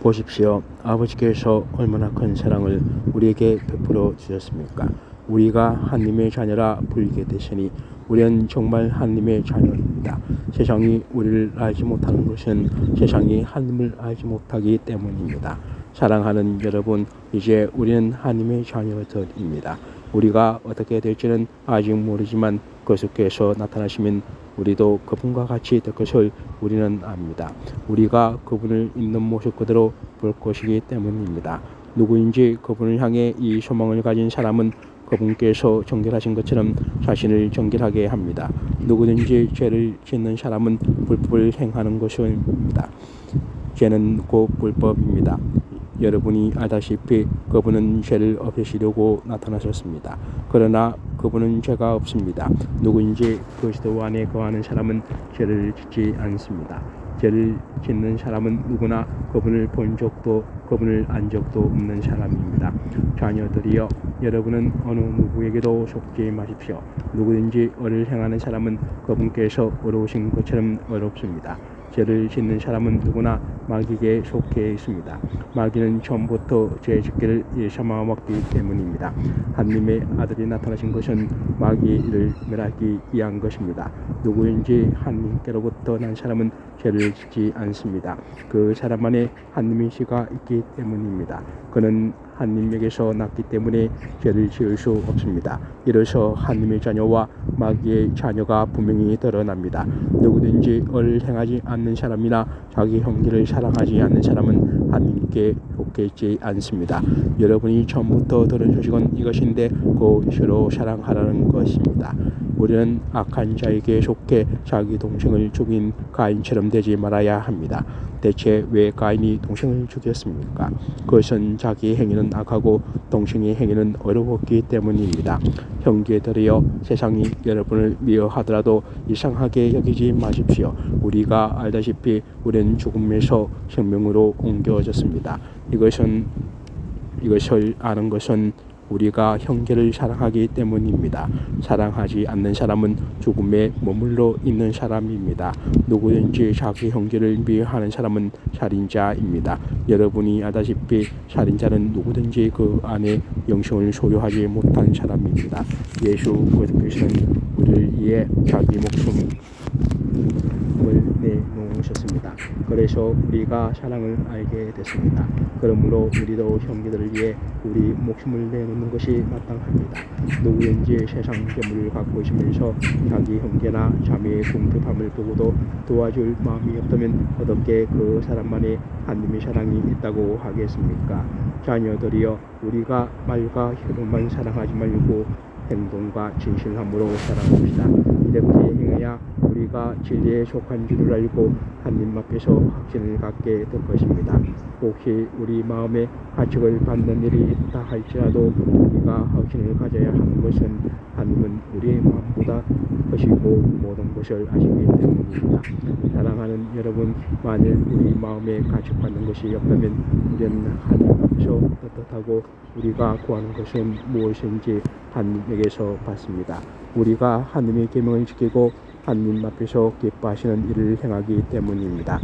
보십시오. 아버지께서 얼마나 큰 사랑을 우리에게 베풀어 주셨습니까? 우리가 하나님의 자녀라 불리게 되시니 우리는 정말 하나님의 자녀입니다. 세상이 우리를 알지 못하는 것은 세상이 하나님을 알지 못하기 때문입니다. 사랑하는 여러분, 이제 우리는 하나님의 자녀들입니다. 우리가 어떻게 될지는 아직 모르지만 그분께서 나타나시면 우리도 그분과 같이 될 것을 우리는 압니다. 우리가 그분을 있는 모습 그대로 볼 것이기 때문입니다. 누구인지 그분을 향해 이 소망을 가진 사람은 그분께서 정결하신 것처럼 자신을 정결하게 합니다. 누구든지 죄를 짓는 사람은 불법을 행하는 것입니다. 죄는 곧 불법입니다. 여러분이 알다시피 그분은 죄를 없애시려고 나타나셨습니다. 그러나 그분은 죄가 없습니다. 누구인지 그리스도 안에 거하는 사람은 죄를 짓지 않습니다. 죄를 짓는 사람은 누구나 그분을 본 적도 그분을 안 적도 없는 사람입니다. 자녀들이여, 여러분은 어느 누구에게도 속지 마십시오. 누구든지 의를 행하는 사람은 그분께서 어려우신 것처럼 어렵습니다. 죄를 짓는 사람은 누구나 마귀에게 속해 있습니다. 마귀는 처음부터 죄 짓기를 일삼아 왔기 때문입니다. 하나님의 아들이 나타나신 것은 마귀를 멸하기 위한 것입니다. 누구인지 하나님께로부터 난 사람은 죄를 짓지 않습니다. 그 사람 안에 하나님의 씨가 있기 때문입니다. 그는 하나님에게서 났기 때문에 죄를 지을 수 없습니다. 이로써 하나님의 자녀와 마귀의 자녀가 분명히 드러납니다. 누구든지 의를 행하지 않는 사람이나 자기 형제를 사랑하지 않는 사람은 하나님께 속해 있지 않습니다. 여러분이 처음부터 들은 소식은 이것인데 곧 서로 사랑하라는 것입니다. 우리는 악한 자에게 속해 자기 동생을 죽인 가인처럼 되지 말아야 합니다. 대체 왜 가인이 동생을 죽였습니까? 그것은 자기 행위는 악하고 동생의 행위는 어려웠기 때문입니다. 형제들이여, 세상이 여러분을 미워하더라도 이상하게 여기지 마십시오. 우리가 알다시피 우리는 죽음에서 생명으로 옮겨졌습니다. 이것을 아는 것은 우리가 형제를 사랑하기 때문입니다. 사랑하지 않는 사람은 죽음에 머물러 있는 사람입니다. 누구든지 자기 형제를 미워하는 사람은 살인자입니다. 여러분이 알다시피 살인자는 누구든지 그 안에 영생을 소유하지 못한 사람입니다. 예수 그리스도께서는 우리를 위해 자기 목숨을 내놓으셨습니다. 그래서 우리가 사랑을 알게 됐습니다. 그러므로 우리도 형제들을 위해 우리 목숨을 내놓는 것이 마땅합니다. 누구든지 세상 재물을 갖고 있으면서 자기 형제나 자매의 궁핍함을 보고도 도와줄 마음이 없다면 어떻게 그 사람만의 하나님의 사랑이 있다고 하겠습니까? 자녀들이여, 우리가 말과 혀로만 사랑하지 말고 행동과 진실함으로 사랑합시다. 이렇게 행해야 우리가 진리에 속한 줄을 알고 하나님 앞에서 확신을 갖게 될 것입니다. 혹시 우리 마음에 가책을 받는 일이 있다 할지라도 우리가 확신을 가져야 하는 것은 하나님은 우리의 마음보다 크시고 모든 것을 아시기 때문입니다. 사랑하는 여러분, 만일 우리 마음에 가책받는 것이 없다면 우리는 하나님 앞에서 떳떳하고 우리가 구하는 것은 무엇인지 하나님에게서 받습니다. 우리가 하나님의 계명을 지키고 하나님 앞에서 기뻐하시는 일을 행하기 때문입니다.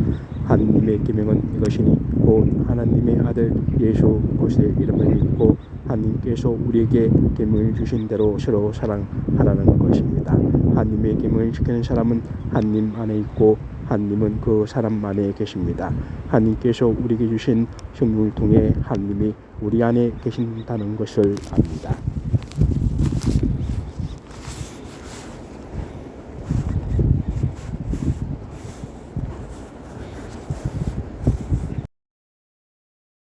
하나님의 계명은 이것이니 곧 하나님의 아들 예수 그리스도의 이름을 믿고 하나님께서 우리에게 계명을 주신 대로 서로 사랑하라는 것입니다. 하나님의 계명을 지키는 사람은 하나님 안에 있고 하나님은 그 사람 안에 계십니다. 하나님께서 우리에게 주신 성령을 통해 하나님이 우리 안에 계신다는 것을 압니다.